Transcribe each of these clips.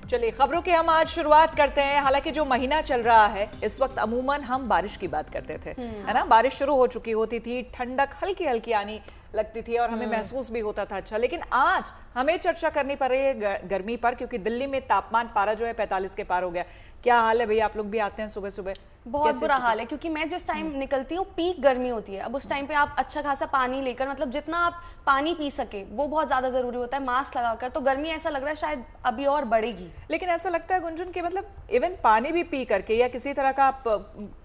चलिए खबरों की हम आज शुरुआत करते हैं। हालांकि जो महीना चल रहा है इस वक्त अमूमन हम बारिश की बात करते थे, है ना। बारिश शुरू हो चुकी होती थी, ठंडक हल्की हल्की आनी लगती थी और हमें महसूस भी होता था अच्छा। लेकिन आज हमें चर्चा करनी पड़ रही है गर्मी पर, क्योंकि दिल्ली में तापमान पारा जो है 45 के पार हो गया। क्या हाल है भैया, आप लोग भी आते हैं सुबह सुबह? बहुत बुरा हाल है, क्योंकि मैं जिस टाइम निकलती हूँ पीक गर्मी होती है। अब उस टाइम पे आप अच्छा खासा पानी लेकर, मतलब जितना आप पानी पी सके वो बहुत ज्यादा जरूरी होता है, मास्क लगाकर। तो गर्मी ऐसा लग रहा है शायद अभी और बढ़ेगी। लेकिन ऐसा लगता है गुंजन कि मतलब इवन पानी भी पी करके या किसी तरह का आप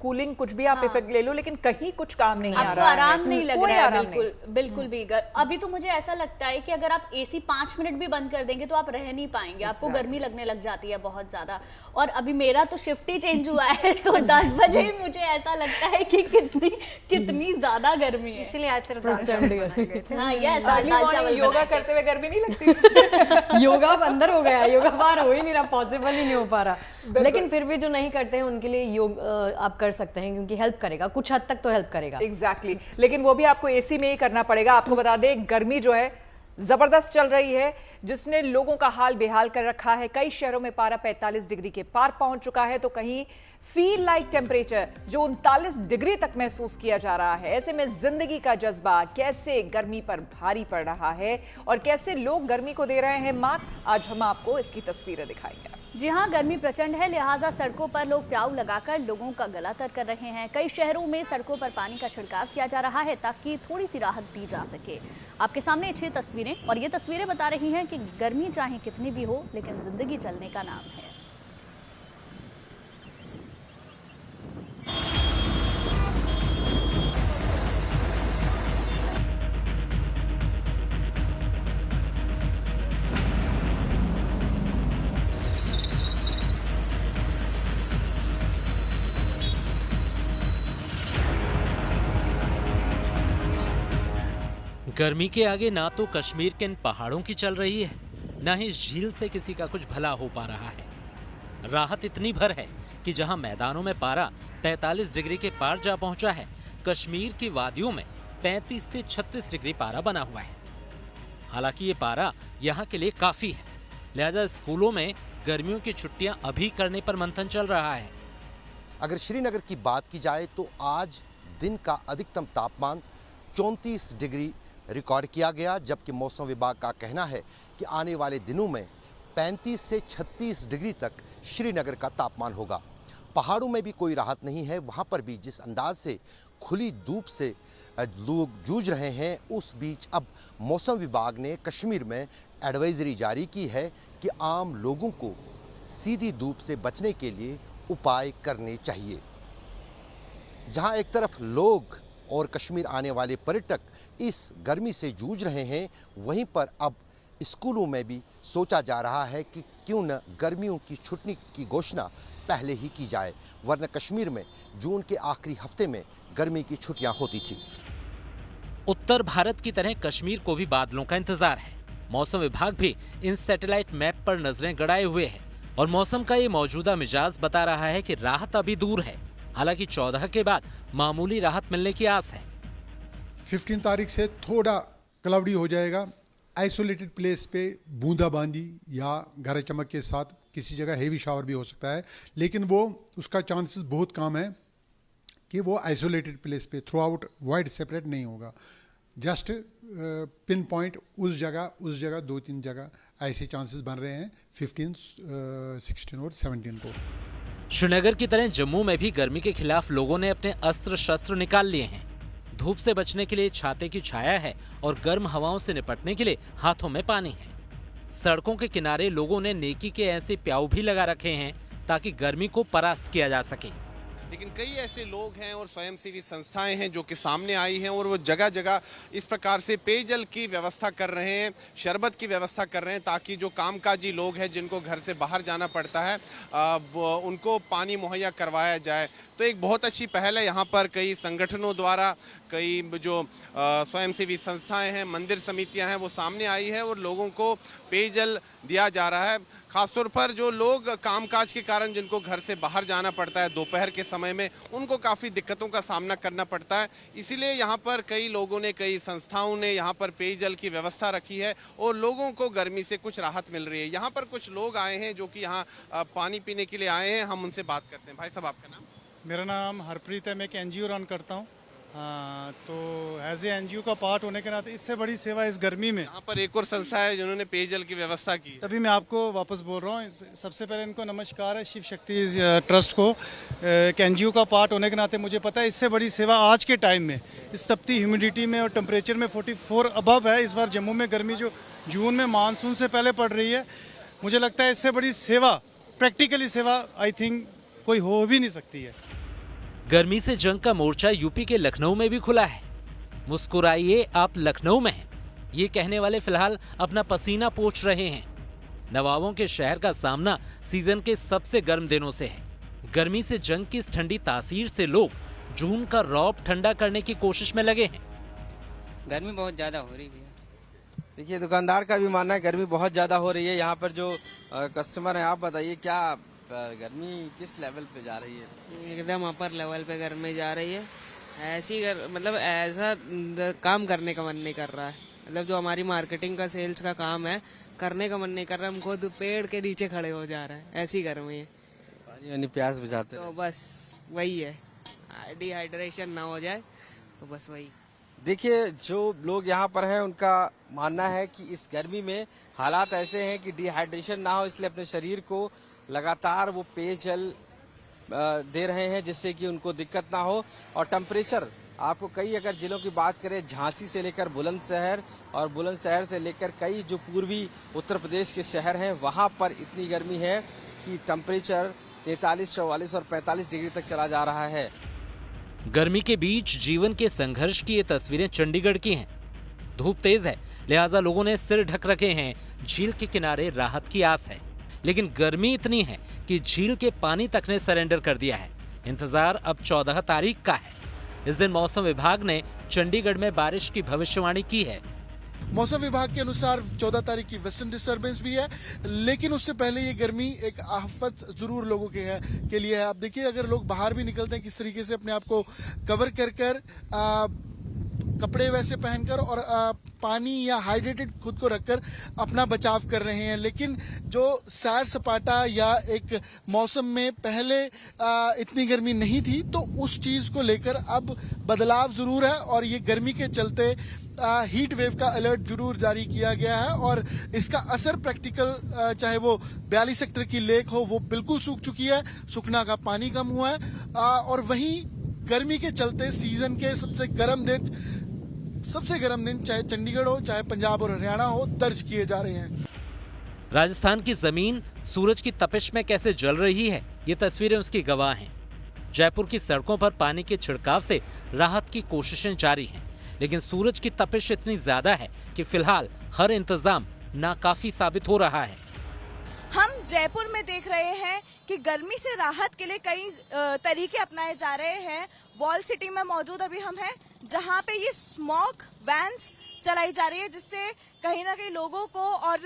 कूलिंग कुछ भी आप इफेक्ट ले लो, लेकिन कहीं कुछ काम नहीं आ रहा है, आराम नहीं लग रहा है। बिल्कुल भी अभी तो मुझे ऐसा लगता है कि अगर आप एसी 5 मिनट भी बंद कर देंगे तो आप रह नहीं पाएंगे, आपको गर्मी लगने लग जाती है बहुत ज्यादा। और अभी मेरा तो शिफ्ट ही चेंज हुआ है, तो 10 बजे ही मुझे ऐसा लगता है कि कितनी ज्यादा गर्मी है। इसीलिए आज सिर्फ दाल चावल बनाए गए थे। हाँ, यस, दाल चावल योगा करते हुए गर्मी नहीं लगती? योगा अब अंदर हो गया, योगा बाहर हो ही नहीं रहा, पॉसिबल ही नहीं हो पा रहा। लेकिन फिर भी जो नहीं करते हैं उनके लिए योग आप कर सकते हैं, क्योंकि हेल्प करेगा, कुछ हद तक तो हेल्प करेगा। एग्जैक्टली लेकिन वो भी आपको एसी में ही करना पड़ेगा। आपको बता दें गर्मी जो है जबरदस्त चल रही है, जिसने लोगों का हाल बेहाल कर रखा है। कई शहरों में पारा 45 डिग्री के पार पहुंच चुका है, तो कहीं फील लाइक टेम्परेचर जो 39 डिग्री तक महसूस किया जा रहा है। ऐसे में जिंदगी का जज्बा कैसे गर्मी पर भारी पड़ रहा है और कैसे लोग गर्मी को दे रहे हैं मात, आज हम आपको इसकी तस्वीरें दिखाएंगे। जी हाँ, गर्मी प्रचंड है, लिहाजा सड़कों पर लोग प्याऊ लगाकर लोगों का गला तर कर रहे हैं। कई शहरों में सड़कों पर पानी का छिड़काव किया जा रहा है ताकि थोड़ी सी राहत दी जा सके। आपके सामने 6 तस्वीरें, और ये तस्वीरें बता रही हैं कि गर्मी चाहे कितनी भी हो, लेकिन जिंदगी चलने का नाम है। गर्मी के आगे ना तो कश्मीर के इन पहाड़ों की चल रही है, ना ही इस झील से किसी का कुछ भला हो पा रहा है। राहत इतनी भर है कि जहां मैदानों में पारा 45 डिग्री के पार जा पहुंचा है, कश्मीर की वादियों में 35 से 36 डिग्री पारा बना हुआ है। हालांकि ये पारा यहाँ के लिए काफी है, लिहाजा स्कूलों में गर्मियों की छुट्टियां अभी करने पर मंथन चल रहा है। अगर श्रीनगर की बात की जाए तो आज दिन का अधिकतम तापमान 34 डिग्री रिकॉर्ड किया गया, जबकि मौसम विभाग का कहना है कि आने वाले दिनों में 35 से 36 डिग्री तक श्रीनगर का तापमान होगा। पहाड़ों में भी कोई राहत नहीं है, वहां पर भी जिस अंदाज से खुली धूप से लोग जूझ रहे हैं, उस बीच अब मौसम विभाग ने कश्मीर में एडवाइजरी जारी की है कि आम लोगों को सीधी धूप से बचने के लिए उपाय करने चाहिए। जहां एक तरफ लोग और कश्मीर आने वाले पर्यटक इस गर्मी से जूझ रहे हैं, वहीं पर अब स्कूलों में भी सोचा जा रहा है कि क्यों न गर्मियों की छुट्टी की घोषणा पहले ही की जाए, वरना कश्मीर में जून के आखिरी हफ्ते में गर्मी की छुट्टियां होती थी। उत्तर भारत की तरह कश्मीर को भी बादलों का इंतजार है। मौसम विभाग भी इन सैटेलाइट मैप पर नजरें गड़ाए हुए है और मौसम का ये मौजूदा मिजाज बता रहा है कि राहत अभी दूर है। हालांकि 14 के बाद मामूली राहत मिलने की आस है। 15 तारीख से थोड़ा क्लाउडी हो जाएगा, आइसोलेटेड प्लेस पे बूंदाबांदी या गरज चमक के साथ किसी जगह हेवी शावर भी हो सकता है, लेकिन वो उसका चांसेस बहुत कम है कि वो आइसोलेटेड प्लेस पे थ्रू आउट वाइड सेपरेट नहीं होगा। जस्ट पिन पॉइंट उस जगह 2-3 जगह ऐसे चांसेस बन रहे हैं 15, 16 और 17 को। श्रीनगर की तरह जम्मू में भी गर्मी के खिलाफ लोगों ने अपने अस्त्र शस्त्र निकाल लिए हैं। धूप से बचने के लिए छाते की छाया है और गर्म हवाओं से निपटने के लिए हाथों में पानी है। सड़कों के किनारे लोगों ने नेकी के ऐसे प्याऊ भी लगा रखे हैं ताकि गर्मी को परास्त किया जा सके। लेकिन कई ऐसे लोग हैं और स्वयंसेवी संस्थाएं हैं जो कि सामने आई हैं और वो जगह जगह इस प्रकार से पेयजल की व्यवस्था कर रहे हैं, शरबत की व्यवस्था कर रहे हैं, ताकि जो कामकाजी लोग हैं जिनको घर से बाहर जाना पड़ता है उनको पानी मुहैया करवाया जाए। तो एक बहुत अच्छी पहल है। यहाँ पर कई संगठनों द्वारा, कई जो स्वयंसेवी संस्थाएं हैं, मंदिर समितियां हैं, वो सामने आई है और लोगों को पेयजल दिया जा रहा है। खासतौर पर जो लोग कामकाज के कारण जिनको घर से बाहर जाना पड़ता है दोपहर के समय में, उनको काफ़ी दिक्कतों का सामना करना पड़ता है। इसीलिए यहाँ पर कई लोगों ने, कई संस्थाओं ने यहाँ पर पेयजल की व्यवस्था रखी है और लोगों को गर्मी से कुछ राहत मिल रही है। यहाँ पर कुछ लोग आए हैं जो कि यहाँ पानी पीने के लिए आए हैं, हम उनसे बात करते हैं। भाई साहब, आपका नाम? मेरा नाम हरप्रीत है, मैं एक एनजीओ रन करता हूँ। हाँ, तो एज ए एनजीओ का पार्ट होने के नाते इससे बड़ी सेवा इस गर्मी में। यहाँ पर एक और संस्था है जिन्होंने पेयजल की व्यवस्था की। तभी मैं आपको वापस बोल रहा हूँ। सबसे पहले इनको नमस्कार है शिव शक्ति ट्रस्ट को। एक एनजीओ का पार्ट होने के नाते मुझे पता है इससे बड़ी सेवा आज के टाइम में, इस तपती ह्यूमिडिटी में और टेम्परेचर में 44 अबव है। इस बार जम्मू में गर्मी जो जून में मानसून से पहले पड़ रही है, मुझे लगता है इससे बड़ी सेवा, प्रैक्टिकली सेवा आई थिंक कोई हो भी नहीं सकती है। गर्मी से जंग का मोर्चा यूपी के लखनऊ में भी खुला है। मुस्कुराइए, आप लखनऊ में हैं, ये कहने वाले फिलहाल अपना पसीना पोंछ रहे हैं। नवाबों के शहर का सामना सीजन के सबसे गर्म दिनों से है। गर्मी से जंग की इस ठंडी तासीर से लोग जून का रौब ठंडा करने की कोशिश में लगे हैं। गर्मी बहुत ज्यादा हो रही है। देखिए, दुकानदार का भी मानना है गर्मी बहुत ज्यादा हो रही है। यहाँ पर जो कस्टमर है, आप बताइए क्या गर्मी किस लेवल पे जा रही है? एकदम अपर लेवल पे गर्मी जा रही है। ऐसी मतलब ऐसा काम करने का मन नहीं कर रहा है। मतलब जो हमारी मार्केटिंग का, सेल्स का काम है, करने का मन नहीं कर रहा। हम खुद पेड़ के नीचे खड़े हो जा रहे हैं, ऐसी गर्मी है। पानी यानी प्यास बुझाते तो बस वही है, डिहाइड्रेशन ना हो जाए, तो बस वही। देखिए, जो लोग यहाँ पर हैं उनका मानना है कि इस गर्मी में हालात ऐसे हैं कि डिहाइड्रेशन ना हो, इसलिए अपने शरीर को लगातार वो पेयजल दे रहे हैं जिससे कि उनको दिक्कत ना हो। और टेम्परेचर आपको कई अगर जिलों की बात करें, झांसी से लेकर बुलंदशहर और बुलंदशहर से लेकर कई जो पूर्वी उत्तर प्रदेश के शहर हैं, वहां पर इतनी गर्मी है कि टेम्परेचर 43, 44 और 45 डिग्री तक चला जा रहा है। गर्मी के बीच जीवन के संघर्ष की ये तस्वीरें चंडीगढ़ की हैं। धूप तेज है, लिहाजा लोगों ने सिर ढक रखे हैं। झील के किनारे राहत की आस है, लेकिन गर्मी इतनी है कि झील के पानी तक ने सरेंडर कर दिया है। इंतजार अब 14 तारीख का है। इस दिन मौसम विभाग ने चंडीगढ़ में बारिश की भविष्यवाणी की है। मौसम विभाग के अनुसार 14 तारीख की वेस्टर्न डिस्टर्बेंस भी है, लेकिन उससे पहले ये गर्मी एक आफत जरूर लोगों के लिए है। आप देखिए, अगर लोग बाहर भी निकलते हैं, किस तरीके से अपने आप को कवर कर कपड़े वैसे पहनकर और पानी या हाइड्रेटेड खुद को रखकर अपना बचाव कर रहे हैं। लेकिन जो सैर सपाटा या एक मौसम में पहले इतनी गर्मी नहीं थी, तो उस चीज को लेकर अब बदलाव जरूर है और ये गर्मी के चलते हीट वेव का अलर्ट जरूर जारी किया गया है और इसका असर प्रैक्टिकल, चाहे वो 42 सेक्टर की लेक हो, वो बिल्कुल सूख चुकी है, सुखना का पानी कम हुआ है और वहीं गर्मी के चलते सीजन के सबसे गर्म दिन चाहे चंडीगढ़ हो, चाहे पंजाब और हरियाणा हो, दर्ज किए जा रहे हैं। राजस्थान की जमीन सूरज की तपिश में कैसे जल रही है, ये तस्वीरें उसकी गवाह हैं। जयपुर की सड़कों पर पानी के छिड़काव से राहत की कोशिशें जारी हैं, लेकिन सूरज की तपिश इतनी ज्यादा है कि फिलहाल हर इंतजाम नाकाफी साबित हो रहा है। हम जयपुर में देख रहे हैं कि गर्मी से राहत के लिए कई तरीके अपनाए जा रहे हैं। वॉल सिटी में मौजूद अभी हम हैं, जहां पे ये स्मोक वैन्स चलाई जा रही है, जिससे कहीं ना कहीं लोगों को और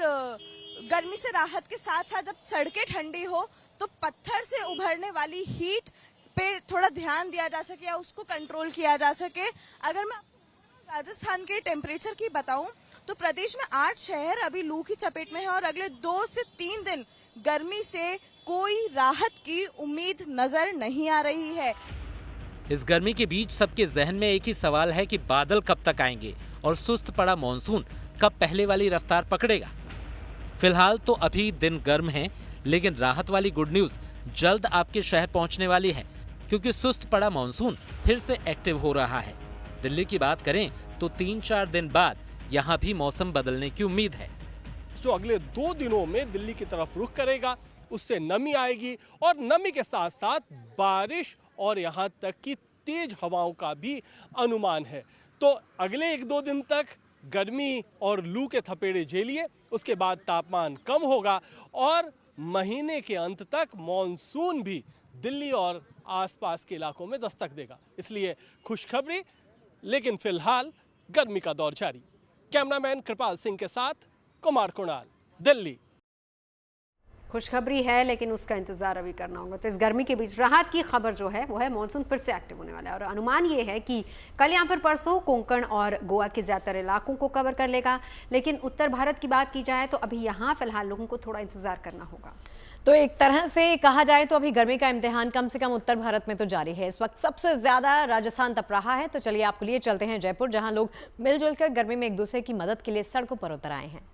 गर्मी से राहत के साथ साथ जब सड़कें ठंडी हो तो पत्थर से उभरने वाली हीट पे थोड़ा ध्यान दिया जा सके या उसको कंट्रोल किया जा सके। अगर मैं राजस्थान के टेम्परेचर की बताऊं तो प्रदेश में 8 शहर अभी लू की चपेट में है और अगले 2 से 3 दिन गर्मी से कोई राहत की उम्मीद नजर नहीं आ रही है। इस गर्मी के बीच सबके जहन में एक ही सवाल है कि बादल कब तक आएंगे और सुस्त पड़ा मॉनसून कब पहले वाली रफ्तार पकड़ेगा। फिलहाल तो अभी दिन गर्म है, लेकिन राहत वाली गुड न्यूज जल्द आपके शहर पहुंचने वाली है, क्योंकि सुस्त पड़ा मॉनसून फिर से एक्टिव हो रहा है। दिल्ली की बात करें तो 3-4 दिन बाद यहाँ भी मौसम बदलने की उम्मीद है। जो अगले 2 दिनों में दिल्ली की तरफ रुख करेगा, उससे नमी आएगी और नमी के साथ साथ बारिश और यहाँ तक कि तेज हवाओं का भी अनुमान है। तो अगले 1-2 दिन तक गर्मी और लू के थपेड़े झेलिए, उसके बाद तापमान कम होगा और महीने के अंत तक मॉनसून भी दिल्ली और आसपास के इलाकों में दस्तक देगा। इसलिए खुशखबरी, लेकिन फिलहाल गर्मी का दौर जारी। कैमरामैन कृपाल सिंह के साथ कुमार कुणाल, दिल्ली। खुशखबरी है लेकिन उसका इंतजार अभी करना होगा। तो इस गर्मी के बीच राहत की खबर जो है वो है मानसून फिर से एक्टिव होने वाला है और अनुमान ये है कि कल यहाँ पर परसों कोंकण और गोवा के ज्यादातर इलाकों को कवर कर लेगा। लेकिन उत्तर भारत की बात की जाए तो अभी यहाँ फिलहाल लोगों को थोड़ा इंतजार करना होगा। तो एक तरह से कहा जाए तो अभी गर्मी का इम्तिहान कम से कम उत्तर भारत में तो जारी है। इस वक्त सबसे ज्यादा राजस्थान तप रहा है। तो चलिए आपके लिए चलते हैं जयपुर, जहां लोग मिलजुल कर गर्मी में एक दूसरे की मदद के लिए सड़कों पर उतर आए हैं।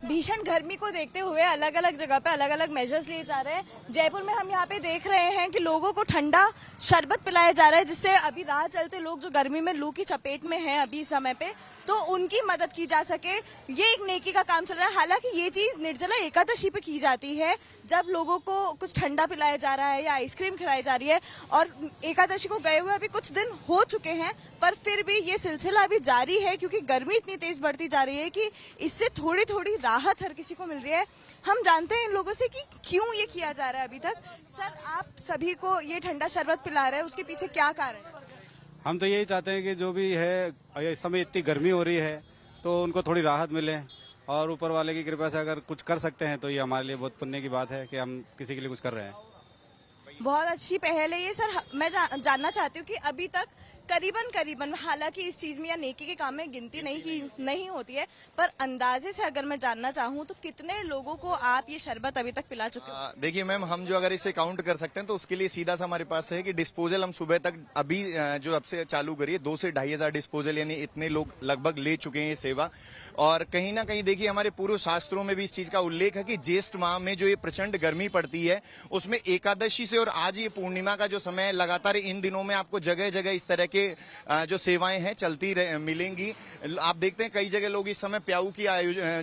भीषण गर्मी को देखते हुए अलग अलग जगह पे अलग अलग मेजर्स लिए जा रहे हैं। जयपुर में हम यहाँ पे देख रहे हैं कि लोगों को ठंडा शरबत पिलाया जा रहा है, जिससे अभी राह चलते लोग जो गर्मी में लू की चपेट में हैं अभी समय पे, तो उनकी मदद की जा सके। ये एक नेकी का काम चल रहा है। हालांकि ये चीज निर्जला एकादशी पे की जाती है, जब लोगों को कुछ ठंडा पिलाया जा रहा है या आइसक्रीम खिलाई जा रही है। और एकादशी को गए हुए अभी कुछ दिन हो चुके हैं, पर फिर भी ये सिलसिला अभी जारी है, क्योंकि गर्मी इतनी तेज बढ़ती जा रही है कि इससे थोड़ी थोड़ी राहत हर किसी को मिल रही है। हम जानते हैं इन लोगों से कि क्यों ये किया जा रहा है अभी तक। सर, आप सभी को ये ठंडा शरबत पिला रहे हैं, उसके पीछे क्या कारण है? हम तो यही चाहते हैं कि जो भी है, इस समय इतनी गर्मी हो रही है तो उनको थोड़ी राहत मिले, और ऊपर वाले की कृपा से अगर कुछ कर सकते हैं तो ये हमारे लिए बहुत पुण्य की बात है कि हम किसी के लिए कुछ कर रहे हैं। बहुत अच्छी पहल है ये सर। मैं जानना चाहती हूँ कि अभी तक करीबन, हालांकि इस चीज में या नेकी के काम में गिनती नहीं होती है, पर अंदाजे से अगर मैं जानना चाहूँ तो कितने लोगों को आप ये शरबत अभी तक पिला चुके हो? देखिए मैम, हम जो अगर इसे काउंट कर सकते हैं तो उसके लिए सीधा सा हमारे पास है कि डिस्पोजल हम सुबह तक अभी जो अब से चालू करिए 2 से 2,500 डिस्पोजल, यानी इतने लोग लगभग ले चुके हैं ये सेवा। और कहीं ना कहीं देखिए हमारे पूर्व शास्त्रों में भी इस चीज का उल्लेख है कि ज्येष्ठ माह में जो ये प्रचंड गर्मी पड़ती है उसमें एकादशी से और आज ये पूर्णिमा का जो समय है, लगातार इन दिनों में आपको जगह जगह इस तरह के जो सेवाएं हैं चलती मिलेंगी। आप देखते हैं कई जगह लोग इस समय प्याऊ की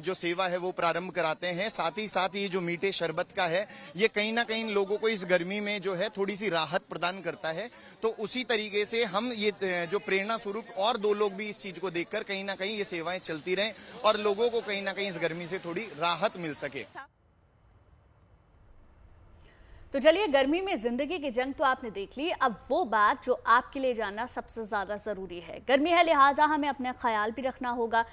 जो सेवा है वो प्रारंभ कराते हैं। साथ ही साथ ये जो मीठे शरबत का है, ये कहीं ना कहीं लोगों को इस गर्मी में जो है थोड़ी सी राहत प्रदान करता है। तो उसी तरीके से हम ये जो प्रेरणा स्वरूप और 2 लोग भी इस चीज को देखकर कहीं ना कहीं ये सेवाएं चलती रहें और लोगों को कहीं ना कहीं इस गर्मी से थोड़ी राहत मिल सके। तो चलिए, गर्मी में जिंदगी की जंग तो आपने देख ली। अब वो बात जो आपके लिए जानना सबसे ज्यादा जरूरी है। गर्मी है, लिहाजा हमें अपना ख्याल भी रखना होगा।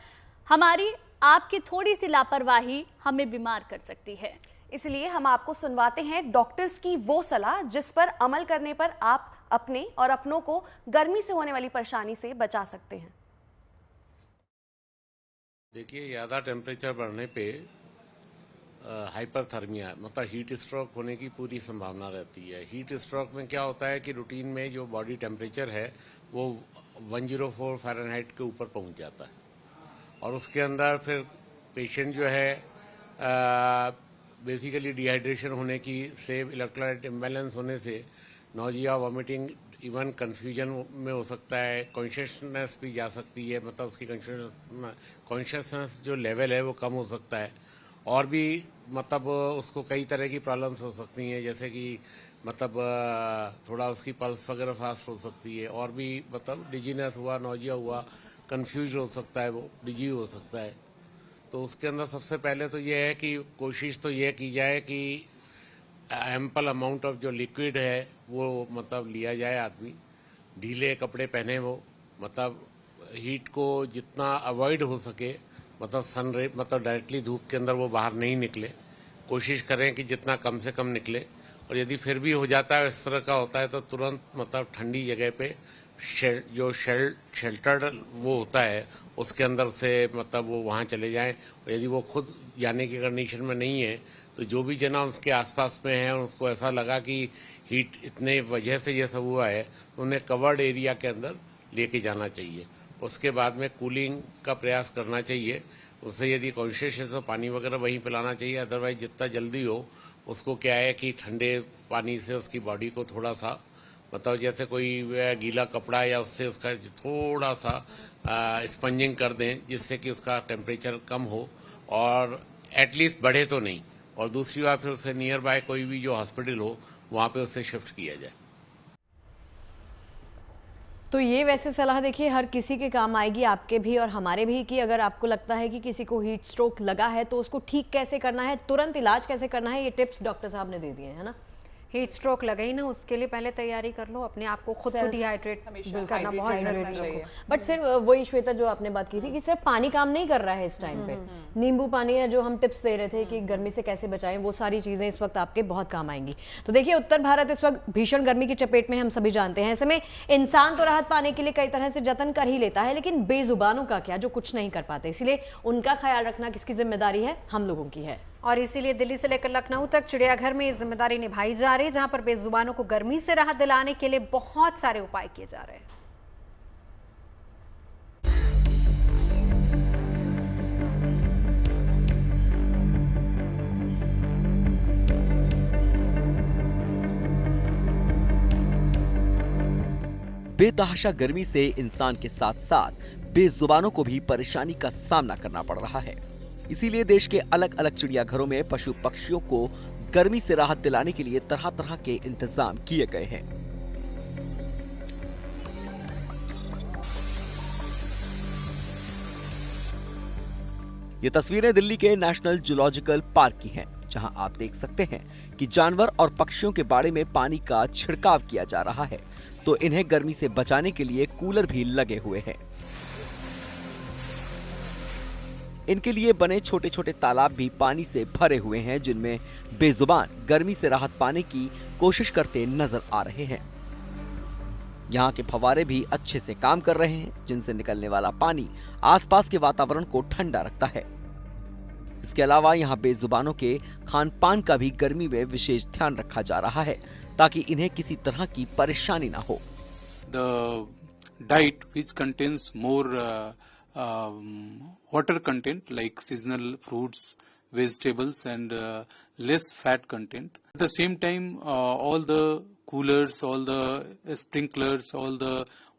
हमारी आपकी थोड़ी सी लापरवाही हमें बीमार कर सकती है। इसलिए हम आपको सुनवाते हैं डॉक्टर्स की वो सलाह जिस पर अमल करने पर आप अपने और अपनों को गर्मी से होने वाली परेशानी से बचा सकते हैं। देखिए, ज़्यादा टेम्परेचर बढ़ने पे हाइपरथर्मिया मतलब हीट स्ट्रोक होने की पूरी संभावना रहती है। हीट स्ट्रोक में क्या होता है कि रूटीन में जो बॉडी टेम्परेचर है वो 104 फ़ारेनहाइट के ऊपर पहुंच जाता है, और उसके अंदर फिर पेशेंट जो है बेसिकली डिहाइड्रेशन होने की से, इलेक्ट्रोलाइट इम्बैलेंस होने से नौजिया, वॉमिटिंग, इवन कन्फ्यूजन में हो सकता है, कॉन्शियसनेस भी जा सकती है, मतलब उसकी कॉन्शियसनेस जो लेवल है वो कम हो सकता है, और भी मतलब उसको कई तरह की प्रॉब्लम्स हो सकती हैं, जैसे कि मतलब थोड़ा उसकी पल्स वगैरह फास्ट हो सकती है, और भी मतलब डिजीनेस हुआ, नौजिया हुआ, कंफ्यूज हो सकता है, वो डिजी हो सकता है। तो उसके अंदर सबसे पहले तो ये है कि कोशिश तो ये की जाए कि एम्पल अमाउंट ऑफ जो लिक्विड है वो मतलब लिया जाए, आदमी ढीले कपड़े पहने, वो मतलब हीट को जितना अवॉइड हो सके, मतलब सन रे मतलब डायरेक्टली धूप के अंदर वो बाहर नहीं निकले, कोशिश करें कि जितना कम से कम निकले। और यदि फिर भी हो जाता है, इस तरह का होता है, तो तुरंत मतलब ठंडी जगह पे जो शेल्टर्ड वो होता है उसके अंदर से मतलब वो वहाँ चले जाएं। और यदि वो खुद जाने की कंडीशन में नहीं है तो जो भी जना उसके आसपास में है, उसको ऐसा लगा कि हीट इतने वजह से ये सब हुआ है, तो उन्हें कवर्ड एरिया के अंदर लेके जाना चाहिए। उसके बाद में कूलिंग का प्रयास करना चाहिए। उसे यदि कॉन्शियस है तो पानी वगैरह वहीं पिलाना चाहिए, अदरवाइज जितना जल्दी हो उसको क्या है कि ठंडे पानी से उसकी बॉडी को थोड़ा सा मतलब जैसे कोई गीला कपड़ा या उससे उसका थोड़ा सा स्पंजिंग कर दें, जिससे कि उसका टेम्परेचर कम हो और एटलीस्ट बढ़े तो नहीं। और दूसरी बात फिर उसे नियर बाय कोई भी जो हॉस्पिटल हो वहाँ पे उसे शिफ्ट किया जाए। तो ये वैसे सलाह देखिए हर किसी के काम आएगी, आपके भी और हमारे भी, कि अगर आपको लगता है कि किसी को हीट स्ट्रोक लगा है तो उसको ठीक कैसे करना है, तुरंत इलाज कैसे करना है, ये टिप्स डॉक्टर साहब ने दे दिए हैं ना। हीट स्ट्रोक लगे ही ना, उसके लिए पहले तैयारी कर लो, अपने आप को खुद को डिहाइड्रेट करना बहुत जरूरी है। बट सिर्फ वही श्वेता जो आपने बात की थी कि सिर्फ पानी काम नहीं कर रहा है इस टाइम पे, नींबू पानी है जो हम टिप्स दे रहे थे कि गर्मी से कैसे बचाएं, वो सारी चीजें इस वक्त आपके बहुत काम आएंगी। तो देखिए उत्तर भारत इस वक्त भीषण गर्मी की चपेट में हम सभी जानते हैं। ऐसे में इंसान तो राहत पाने के लिए कई तरह से जतन कर ही लेता है, लेकिन बेजुबानों का क्या, जो कुछ नहीं कर पाते। इसीलिए उनका ख्याल रखना किसकी जिम्मेदारी है? हम लोगों की है। और इसीलिए दिल्ली से लेकर लखनऊ तक चिड़ियाघर में ये जिम्मेदारी निभाई जा रही है, जहां पर बेजुबानों को गर्मी से राहत दिलाने के लिए बहुत सारे उपाय किए जा रहे हैं। बेतहाशा गर्मी से इंसान के साथ साथ बेजुबानों को भी परेशानी का सामना करना पड़ रहा है। इसीलिए देश के अलग अलग चिड़ियाघरों में पशु पक्षियों को गर्मी से राहत दिलाने के लिए तरह तरह के इंतजाम किए गए हैं। ये तस्वीरें दिल्ली के नेशनल जूलॉजिकल पार्क की हैं, जहां आप देख सकते हैं कि जानवर और पक्षियों के बाड़े में पानी का छिड़काव किया जा रहा है, तो इन्हें गर्मी से बचाने के लिए कूलर भी लगे हुए हैं। इनके लिए बने छोटे छोटे तालाब भी पानी से भरे हुए हैं, जिनमें बेजुबान गर्मी से राहत पाने की कोशिश करते नजर आ रहे हैं। यहाँ के फव्वारे भी अच्छे से काम कर रहे हैं, जिनसे निकलने वाला पानी आसपास के वातावरण को ठंडा रखता है। इसके अलावा यहाँ बेजुबानों के खान पान का भी गर्मी में विशेष ध्यान रखा जा रहा है, ताकि इन्हें किसी तरह की परेशानी ना हो। The diet which contains more water content like seasonal fruits, vegetables and less fat content. At the same time, all the coolers, all the sprinklers, all the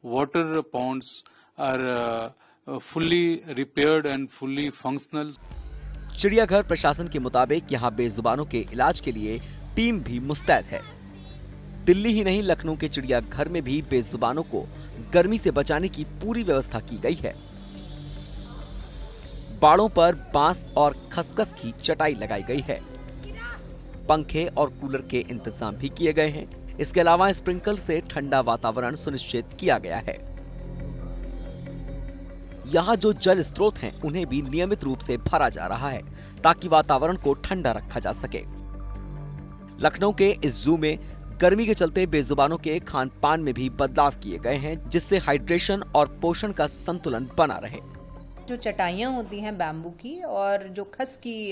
water ponds are fully repaired and fully functional. चिड़ियाघर प्रशासन के मुताबिक यहाँ बेजुबानों के इलाज के लिए team भी मुस्तैद है। दिल्ली ही नहीं, लखनऊ के चिड़ियाघर में भी बेजुबानों को गर्मी से बचाने की पूरी व्यवस्था की गई है। बाड़ों पर बांस और खसखस की चटाई लगाई गई है। पंखे और कूलर के इंतजाम भी किए गए हैं। इसके अलावा स्प्रिंकलर से ठंडा वातावरण सुनिश्चित किया गया है। यहाँ जो जल स्रोत हैं, उन्हें भी नियमित रूप से भरा जा रहा है, ताकि वातावरण को ठंडा रखा जा सके। लखनऊ के इस जू में गर्मी के चलते बेजुबानों के खान पान में भी बदलाव किए गए हैं, जिससे हाइड्रेशन और पोषण का संतुलन बना रहे। जो चटाइयाँ होती हैं बैम्बू की और जो खस की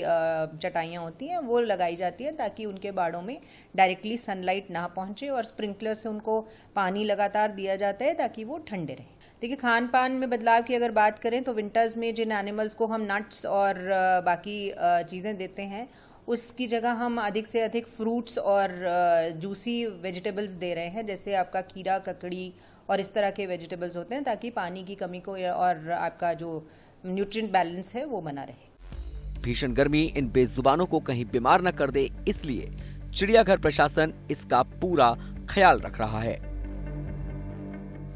चटाइयाँ होती हैं वो लगाई जाती है, ताकि उनके बाड़ों में डायरेक्टली सनलाइट ना पहुंचे, और स्प्रिंकलर से उनको पानी लगातार दिया जाता है ताकि वो ठंडे रहें। देखिए, खान पान में बदलाव की अगर बात करें तो विंटर्स में जिन एनिमल्स को हम नट्स और बाकी चीज़ें देते हैं, उसकी जगह हम अधिक से अधिक फ्रूट्स और जूसी वेजिटेबल्स दे रहे हैं, जैसे आपका खीरा, ककड़ी और इस तरह के वेजिटेबल्स होते हैं, ताकि पानी की कमी को और आपका जो न्यूट्रिएंट बैलेंस है वो बना रहे। भीषण गर्मी इन बेजुबानों को कहीं बीमार न कर दे, इसलिए चिड़ियाघर प्रशासन इसका पूरा ख्याल रख रहा है।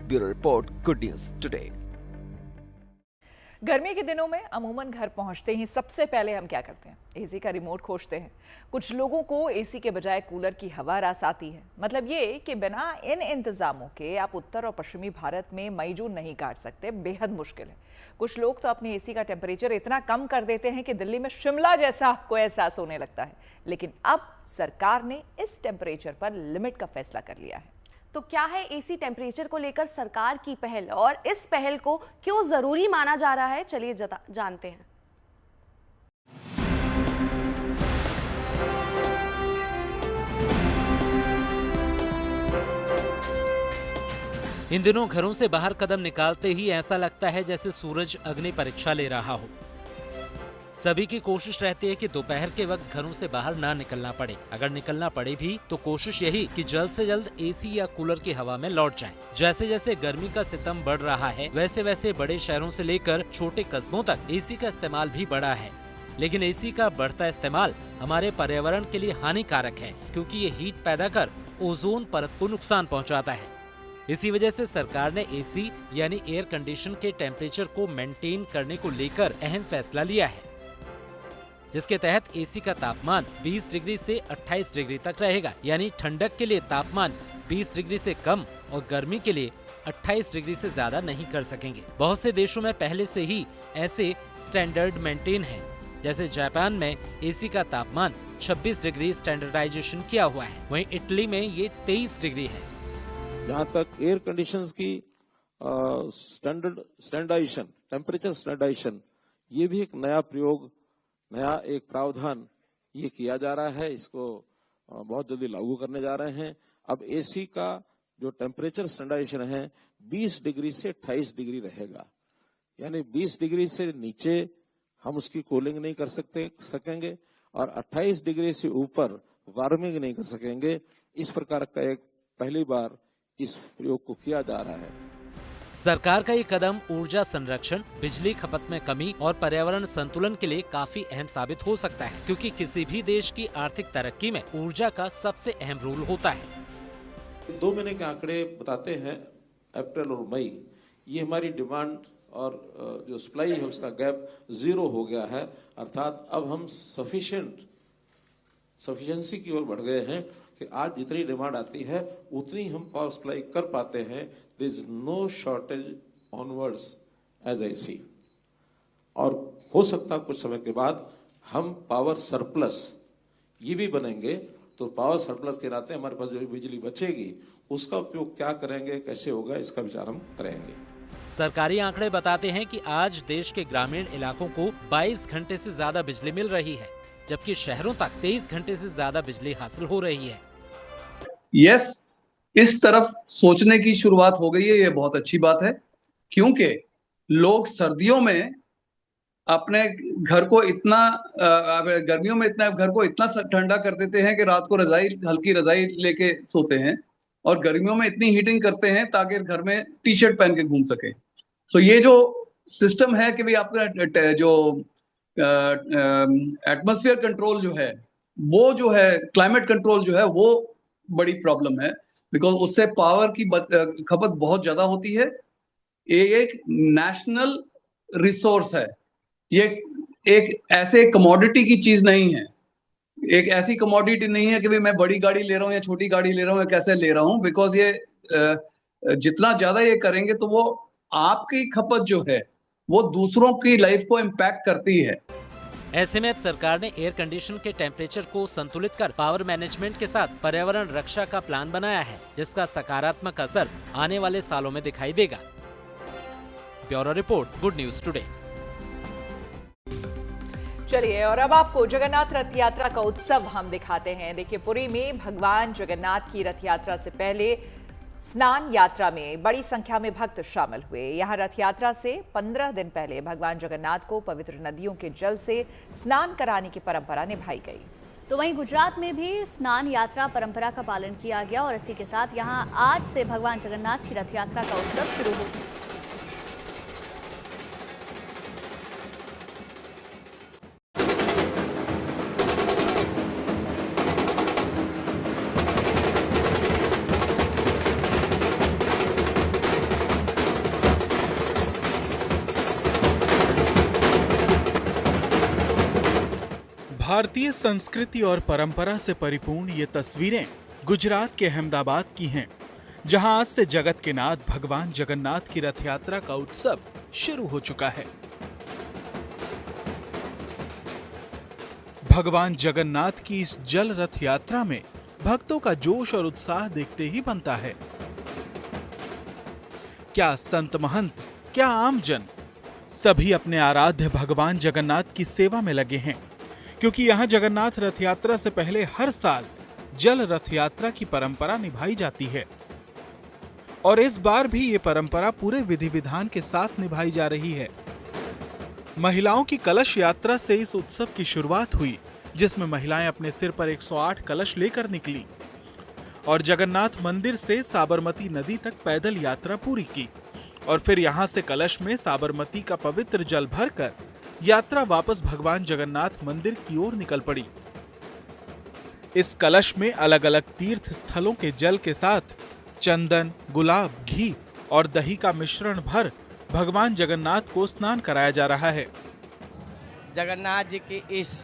Bureau report, good news today. गर्मी के दिनों में अमूमन घर पहुंचते ही सबसे पहले हम क्या करते हैं? एसी का रिमोट खोजते हैं। कुछ लोगों को एसी के बजाय कूलर की हवा रास आती है। मतलब ये कि बिना इन इंतजामों के आप उत्तर और पश्चिमी भारत में मई जून नहीं काट सकते, बेहद मुश्किल है। कुछ लोग तो अपने एसी का टेम्परेचर इतना कम कर देते हैं कि दिल्ली में शिमला जैसा आपको एहसास होने लगता है। लेकिन अब सरकार ने इस टेम्परेचर पर लिमिट का फैसला कर लिया है। तो क्या है एसी टेम्परेचर को लेकर सरकार की पहल, और इस पहल को क्यों जरूरी माना जा रहा है, चलिए जानते हैं। इन दिनों घरों से बाहर कदम निकालते ही ऐसा लगता है जैसे सूरज अग्नि परीक्षा ले रहा हो। सभी की कोशिश रहती है कि दोपहर के वक्त घरों से बाहर ना निकलना पड़े। अगर निकलना पड़े भी तो कोशिश यही कि जल्द से जल्द एसी या कूलर की हवा में लौट जाएं। जैसे जैसे गर्मी का सितम बढ़ रहा है, वैसे वैसे बड़े शहरों से लेकर छोटे कस्बों तक एसी का इस्तेमाल भी बढ़ा है। लेकिन एसी का बढ़ता इस्तेमाल हमारे पर्यावरण के लिए हानिकारक है, क्योंकि ये हीट पैदा कर ओजोन परत को नुकसान पहुँचाता है। इसी वजह से सरकार ने एसी यानी एयर कंडीशन के टेम्परेचर को मेंटेन करने को लेकर अहम फैसला लिया है। जिसके तहत एसी का तापमान 20 डिग्री से 28 डिग्री तक रहेगा। यानी ठंडक के लिए तापमान 20 डिग्री से कम और गर्मी के लिए 28 डिग्री से ज्यादा नहीं कर सकेंगे। बहुत से देशों में पहले से ही ऐसे स्टैंडर्ड मेंटेन है, जैसे जापान में एसी का तापमान 26 डिग्री स्टैंडर्डाइजेशन किया हुआ है, वहीं इटली में ये 23 डिग्री है। जहाँ तक एयर कंडीशंस की स्टैंडर्डाइजेशन, टेम्परेचर स्टैंडर्डाइजेशन, ये भी एक नया प्रयोग, नया एक प्रावधान ये किया जा रहा है। इसको बहुत जल्दी लागू करने जा रहे हैं। अब एसी का जो टेम्परेचर स्टैंडर्डाइजेशन है 20 डिग्री से 28 डिग्री रहेगा, यानी 20 डिग्री से नीचे हम उसकी कूलिंग नहीं कर सकेंगे और 28 डिग्री से ऊपर वार्मिंग नहीं कर सकेंगे। इस प्रकार का एक पहली बार इस प्रयोग को किया जा रहा है। सरकार का ये कदम ऊर्जा संरक्षण, बिजली खपत में कमी और पर्यावरण संतुलन के लिए काफी अहम साबित हो सकता है, क्योंकि किसी भी देश की आर्थिक तरक्की में ऊर्जा का सबसे अहम रोल होता है। 2 महीने के आंकड़े बताते हैं, अप्रैल और मई, ये हमारी डिमांड और जो सप्लाई है उसका गैप 0 हो गया है। अर्थात अब हम सफिशिएंसी की ओर बढ़ गए हैं कि आज जितनी डिमांड आती है उतनी हम पावर सप्लाई कर पाते हैं। There is no shortage onwards as I see. और हो सकता कुछ समय के बाद हम पावर सरप्लस ये भी बनेंगे, तो पावर सरप्लस के नाते हमारे पास जो बिजली बचेगी उसका उपयोग क्या करेंगे, कैसे होगा, इसका विचार हम करेंगे। सरकारी आंकड़े बताते हैं कि आज देश के ग्रामीण इलाकों को 22 घंटे से ज्यादा बिजली मिल रही है, जबकि शहरों तक 23 घंटे से ज्यादा बिजली हासिल हो रही है। यस, इस तरफ सोचने की शुरुआत हो गई है, ये बहुत अच्छी बात है, क्योंकि लोग सर्दियों में अपने घर को इतना, गर्मियों में इतना घर को इतना ठंडा कर देते हैं कि रात को हल्की रजाई लेके सोते हैं, और गर्मियों में इतनी हीटिंग करते हैं ताकि घर में टी शर्ट पहन के घूम सके। सो ये जो सिस्टम है कि भाई आपका जो एटमॉस्फेयर कंट्रोल जो है, वो जो है क्लाइमेट कंट्रोल जो है, वो बड़ी प्रॉब्लम है, बिकॉज उससे पावर की खपत बहुत ज्यादा होती है। ये एक नेशनल रिसोर्स है, ये एक ऐसे कमोडिटी की चीज नहीं है, एक ऐसी कमोडिटी नहीं है कि भाई मैं बड़ी गाड़ी ले रहा हूँ या छोटी गाड़ी ले रहा हूँ या कैसे ले रहा हूँ, बिकॉज ये जितना ज्यादा ये करेंगे तो वो आपकी खपत जो है वो दूसरों की लाइफ को इम्पैक्ट करती है। ऐसे में अब सरकार ने एयर कंडीशन के टेम्परेचर को संतुलित कर पावर मैनेजमेंट के साथ पर्यावरण रक्षा का प्लान बनाया है, जिसका सकारात्मक असर आने वाले सालों में दिखाई देगा। Bureau report, good news today. चलिए, और अब आपको जगन्नाथ रथ यात्रा का उत्सव हम दिखाते हैं। देखिए, पुरी में भगवान जगन्नाथ की रथ यात्रा से पहले स्नान यात्रा में बड़ी संख्या में भक्त शामिल हुए। यहाँ रथ यात्रा से 15 दिन पहले भगवान जगन्नाथ को पवित्र नदियों के जल से स्नान कराने की परंपरा निभाई गई। तो वहीं गुजरात में भी स्नान यात्रा परंपरा का पालन किया गया और इसी के साथ यहाँ आज से भगवान जगन्नाथ की रथ यात्रा का उत्सव शुरू हो गया। भारतीय संस्कृति और परंपरा से परिपूर्ण ये तस्वीरें गुजरात के अहमदाबाद की हैं, जहां आज से जगत के नाथ भगवान जगन्नाथ की रथ यात्रा का उत्सव शुरू हो चुका है। भगवान जगन्नाथ की इस जल रथ यात्रा में भक्तों का जोश और उत्साह देखते ही बनता है। क्या संत महंत, क्या आम जन, सभी अपने आराध्य भगवान जगन्नाथ की सेवा में लगे हैं, क्योंकि यहाँ जगन्नाथ रथ यात्रा से पहले हर साल जल रथ यात्रा की परंपरा निभाई जाती है और इस बार भी ये परंपरा पूरे विधि विधान के साथ निभाई जा रही है। महिलाओं की कलश यात्रा से इस उत्सव की शुरुआत हुई, जिसमें महिलाएं अपने सिर पर 108 कलश लेकर निकली और जगन्नाथ मंदिर से साबरमती नदी तक पैदल यात्रा पूरी की और फिर यहाँ से कलश में साबरमती का पवित्र जल भरकर यात्रा वापस भगवान जगन्नाथ मंदिर की ओर निकल पड़ी। इस कलश में अलग अलग तीर्थ स्थलों के जल के साथ चंदन, गुलाब, घी और दही का मिश्रण भर भगवान जगन्नाथ को स्नान कराया जा रहा है। जगन्नाथ जी की इस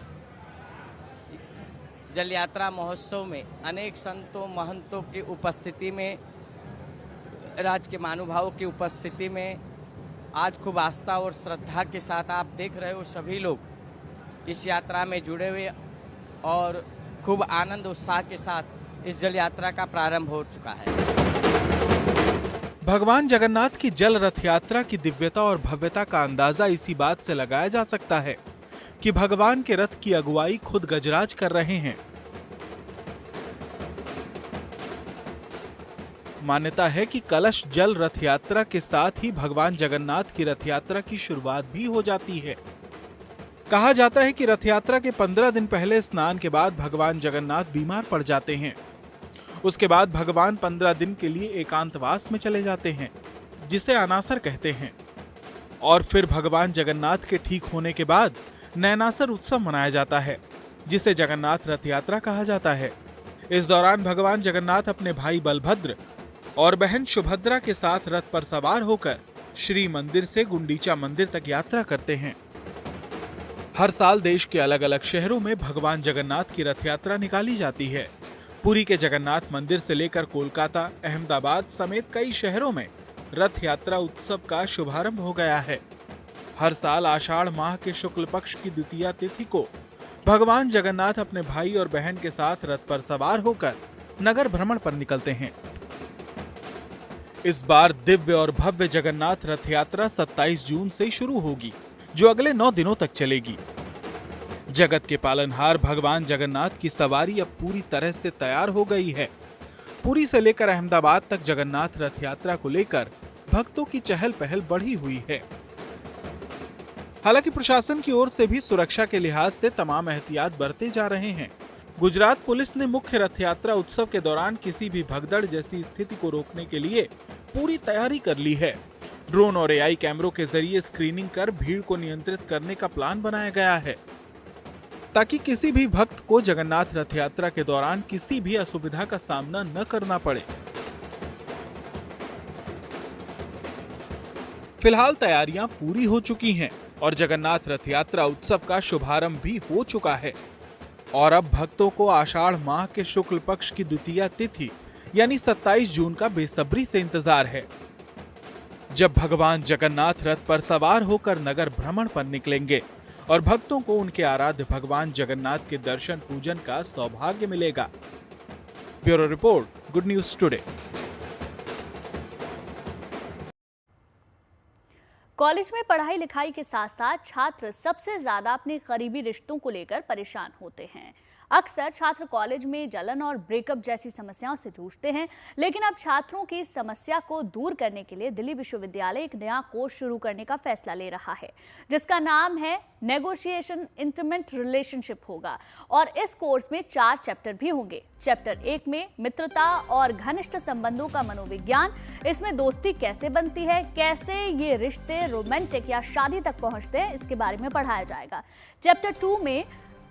जल यात्रा महोत्सव में अनेक संतों महंतों की उपस्थिति में, राज्य के महानुभावों की उपस्थिति में आज खूब आस्था और श्रद्धा के साथ आप देख रहे हो सभी लोग इस यात्रा में जुड़े हुए और खूब आनंद उत्साह के साथ इस जल यात्रा का प्रारंभ हो चुका है। भगवान जगन्नाथ की जल रथ यात्रा की दिव्यता और भव्यता का अंदाजा इसी बात से लगाया जा सकता है कि भगवान के रथ की अगुवाई खुद गजराज कर रहे हैं। मान्यता है कि कलश जल रथ यात्रा के साथ ही भगवान जगन्नाथ की रथ यात्रा की शुरुआत भी हो जाती है। कहा जाता है कि रथ यात्रा के 15 दिन पहले स्नान के बाद भगवान जगन्नाथ बीमार पड़ जाते हैं। उसके बाद भगवान 15 दिन के लिए एकांतवास में चले जाते हैं, जिसे अनासर कहते हैं। और फिर भगवान जगन्नाथ के ठीक होने के बाद नैनासर उत्सव मनाया जाता है, जिसे जगन्नाथ रथ यात्रा कहा जाता है। इस दौरान भगवान जगन्नाथ अपने भाई बलभद्र और बहन सुभद्रा के साथ रथ पर सवार होकर श्री मंदिर से गुंडीचा मंदिर तक यात्रा करते हैं। हर साल देश के अलग अलग शहरों में भगवान जगन्नाथ की रथ यात्रा निकाली जाती है। पुरी के जगन्नाथ मंदिर से लेकर कोलकाता, अहमदाबाद समेत कई शहरों में रथ यात्रा उत्सव का शुभारंभ हो गया है। हर साल आषाढ़ माह के शुक्ल पक्ष की द्वितीया तिथि को भगवान जगन्नाथ अपने भाई और बहन के साथ रथ पर सवार होकर नगर भ्रमण पर निकलते हैं। इस बार दिव्य और भव्य जगन्नाथ रथ यात्रा 27 जून से शुरू होगी, जो अगले 9 दिनों तक चलेगी। जगत के पालनहार भगवान जगन्नाथ की सवारी अब पूरी तरह से तैयार हो गई है। पुरी से लेकर अहमदाबाद तक जगन्नाथ रथ यात्रा को लेकर भक्तों की चहल पहल बढ़ी हुई है। हालांकि प्रशासन की ओर से भी सुरक्षा के लिहाज से तमाम एहतियात बरते जा रहे हैं। गुजरात पुलिस ने मुख्य रथ यात्रा उत्सव के दौरान किसी भी भगदड़ जैसी स्थिति को रोकने के लिए पूरी तैयारी कर ली है। ड्रोन और एआई कैमरों के जरिए स्क्रीनिंग कर भीड़ को नियंत्रित करने का प्लान बनाया गया है, ताकि किसी भी भक्त को जगन्नाथ रथ यात्रा के दौरान किसी भी असुविधा का सामना न करना पड़े। फिलहाल तैयारियां पूरी हो चुकी हैं और जगन्नाथ रथ यात्रा उत्सव का शुभारंभ भी हो चुका है। और अब भक्तों को आषाढ़ माह के शुक्ल पक्ष की द्वितीया तिथि यानी 27 जून का बेसब्री से इंतजार है, जब भगवान जगन्नाथ रथ पर सवार होकर नगर भ्रमण पर निकलेंगे और भक्तों को उनके आराध्य भगवान जगन्नाथ के दर्शन पूजन का सौभाग्य मिलेगा। Bureau report, good news today. College में पढ़ाई लिखाई के साथ साथ छात्र सबसे ज्यादा अपने करीबी रिश्तों को लेकर परेशान होते हैं। अक्सर छात्र कॉलेज में जलन और ब्रेकअप जैसी समस्याओं से जूझते हैं, लेकिन अब छात्रों की समस्या को दूर करने के लिए दिल्ली विश्वविद्यालय एक नया कोर्स शुरू करने का फैसला ले रहा है, जिसका नाम है नेगोशिएशन इंटीमेट रिलेशनशिप होगा। और इस कोर्स में 4 चैप्टर भी होंगे। चैप्टर 1 में मित्रता और घनिष्ठ संबंधों का मनोविज्ञान, इसमें दोस्ती कैसे बनती है, कैसे ये रिश्ते रोमांटिक या शादी तक पहुंचते हैं, इसके बारे में पढ़ाया जाएगा। चैप्टर 2 में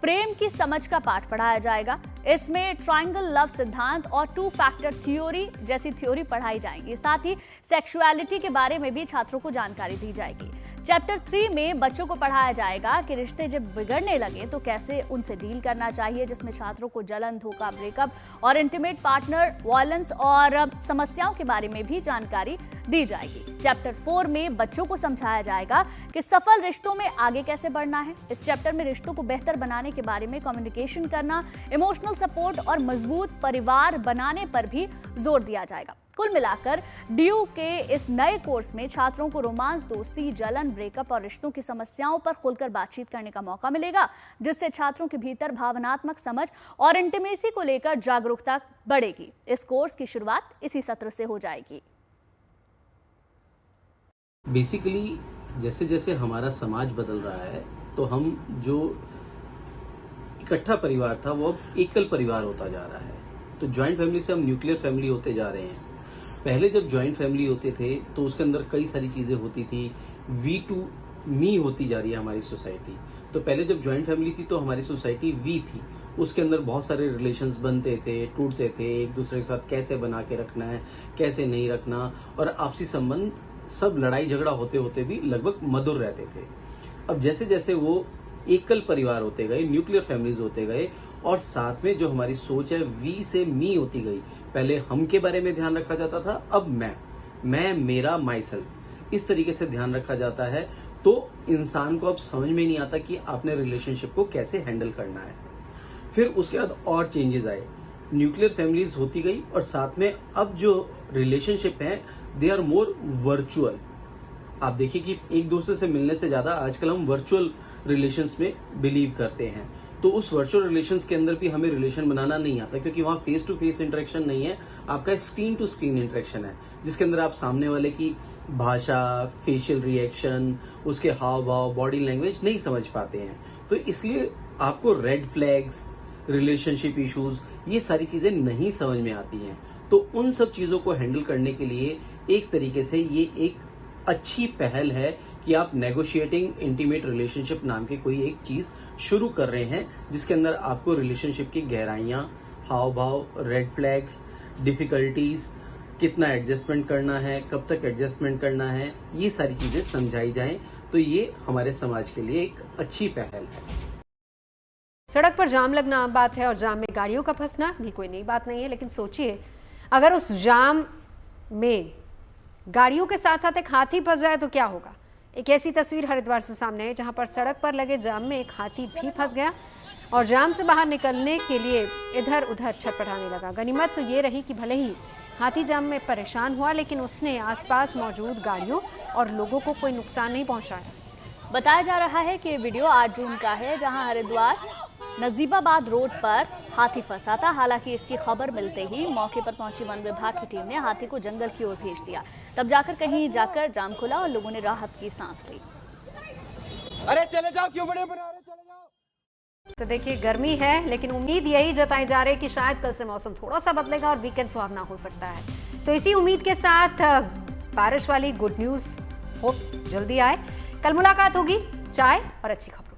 प्रेम की समझ का पाठ पढ़ाया जाएगा। इसमें ट्रायंगल लव सिद्धांत और 2 फैक्टर थ्योरी जैसी थ्योरी पढ़ाई जाएंगी। साथ ही सेक्सुअलिटी के बारे में भी छात्रों को जानकारी दी जाएगी। चैप्टर 3 में बच्चों को पढ़ाया जाएगा कि रिश्ते जब बिगड़ने लगे तो कैसे उनसे डील करना चाहिए, जिसमें छात्रों को जलन, धोखा, ब्रेकअप और इंटीमेट पार्टनर वायलेंस और समस्याओं के बारे में भी जानकारी दी जाएगी। चैप्टर 4 में बच्चों को समझाया जाएगा कि सफल रिश्तों में आगे कैसे बढ़ना है। इस चैप्टर में रिश्तों को बेहतर बनाने के बारे में, कम्युनिकेशन करना, इमोशनल सपोर्ट और मजबूत परिवार बनाने पर भी जोर दिया जाएगा। कुल मिलाकर डीयू के इस नए कोर्स में छात्रों को रोमांस, दोस्ती, जलन, ब्रेकअप और रिश्तों की समस्याओं पर खुलकर बातचीत करने का मौका मिलेगा, जिससे छात्रों के भीतर भावनात्मक समझ और इंटीमेसी को लेकर जागरूकता बढ़ेगी। इस कोर्स की शुरुआत इसी सत्र से हो जाएगी। बेसिकली जैसे जैसे हमारा समाज बदल रहा है, तो हम जो इकट्ठा परिवार था वो अब एकल परिवार होता जा रहा है। तो ज्वाइंट फैमिली से हम न्यूक्लियर फैमिली होते जा रहे हैं। पहले जब ज्वाइंट फैमिली होते थे तो उसके अंदर कई सारी चीजें होती थी। वी टू मी होती जा रही है हमारी सोसाइटी। तो पहले जब ज्वाइंट फैमिली थी तो हमारी सोसाइटी वी थी, उसके अंदर बहुत सारे रिलेशंस बनते थे, टूटते थे, एक दूसरे के साथ कैसे बना के रखना है, कैसे नहीं रखना, और आपसी संबंध सब लड़ाई झगड़ा होते होते भी लगभग मधुर रहते थे। अब जैसे जैसे वो एकल परिवार होते गए, न्यूक्लियर फैमिलीज होते गए, और साथ में जो हमारी सोच है वी से मी होती गई। पहले हम के बारे में ध्यान रखा जाता था, अब मैं मेरा माई सेल्फ, इस तरीके से ध्यान रखा जाता है। तो इंसान को अब समझ में नहीं आता कि आपने रिलेशनशिप को कैसे हैंडल करना है। फिर उसके बाद और चेंजेस आए, न्यूक्लियर फैमिलीज होती गई, और साथ में अब जो रिलेशनशिप है दे आर मोर वर्चुअल। आप देखिए कि एक दूसरे से मिलने से ज्यादा आजकल हम वर्चुअल रिलेशंस में बिलीव करते हैं। तो उस वर्चुअल रिलेशंस के अंदर भी हमें रिलेशन बनाना नहीं आता, क्योंकि वहां फेस टू फेस इंटरेक्शन नहीं है, आपका स्क्रीन टू स्क्रीन इंटरेक्शन है, जिसके अंदर आप सामने वाले की भाषा, फेशियल रिएक्शन, उसके हाव भाव, बॉडी लैंग्वेज नहीं समझ पाते हैं। तो इसलिए आपको रेड फ्लैग्स, रिलेशनशिप इश्यूज, ये सारी चीजें नहीं समझ में आती हैं। तो उन सब चीजों को हैंडल करने के लिए एक तरीके से ये एक अच्छी पहल है कि आप नेगोशिएटिंग इंटीमेट रिलेशनशिप नाम की कोई एक चीज शुरू कर रहे हैं, जिसके अंदर आपको रिलेशनशिप की गहराइयां, हाव भाव, रेड फ्लैग्स, डिफिकल्टीज, कितना एडजस्टमेंट करना है, कब तक एडजस्टमेंट करना है, ये सारी चीजें समझाई जाएं। तो ये हमारे समाज के लिए एक अच्छी पहल है। सड़क पर जाम लगना आम बात है और जाम में गाड़ियों का फंसना भी कोई नई बात नहीं है, लेकिन सोचिए अगर उस जाम में गाड़ियों के साथ साथ एक हाथी फंस जाए तो क्या होगा। एक ऐसी तस्वीर हरिद्वार से सामने है, जहां पर सड़क पर लगे जाम में एक हाथी भी फंस गया और जाम से बाहर निकलने के लिए इधर उधर छटपटाने लगा। गनीमत तो ये रही कि भले ही हाथी जाम में परेशान हुआ, लेकिन उसने आसपास मौजूद गाड़ियों और लोगों को कोई नुकसान नहीं पहुंचाया। बताया जा रहा है कि वीडियो 8 जून का है, जहां हरिद्वार नजीबाबाद रोड पर हाथी फंसा था। हालांकि इसकी खबर मिलते ही मौके पर पहुंची वन विभाग की टीम ने हाथी को जंगल की ओर भेज दिया। तब जाकर कहीं जाकर जाम खुला और लोगों ने राहत की सांस ली। अरे चले जाओ, क्यों बड़े बना रहे, चले जाओ। तो देखिए गर्मी है, लेकिन उम्मीद यही जताई जा रही है कि शायद कल से मौसम थोड़ा सा बदलेगा और वीकेंड सुहावना हो सकता है। तो इसी उम्मीद के साथ बारिश वाली गुड न्यूज होप जल्दी आए। कल मुलाकात होगी चाय और अच्छी खबर।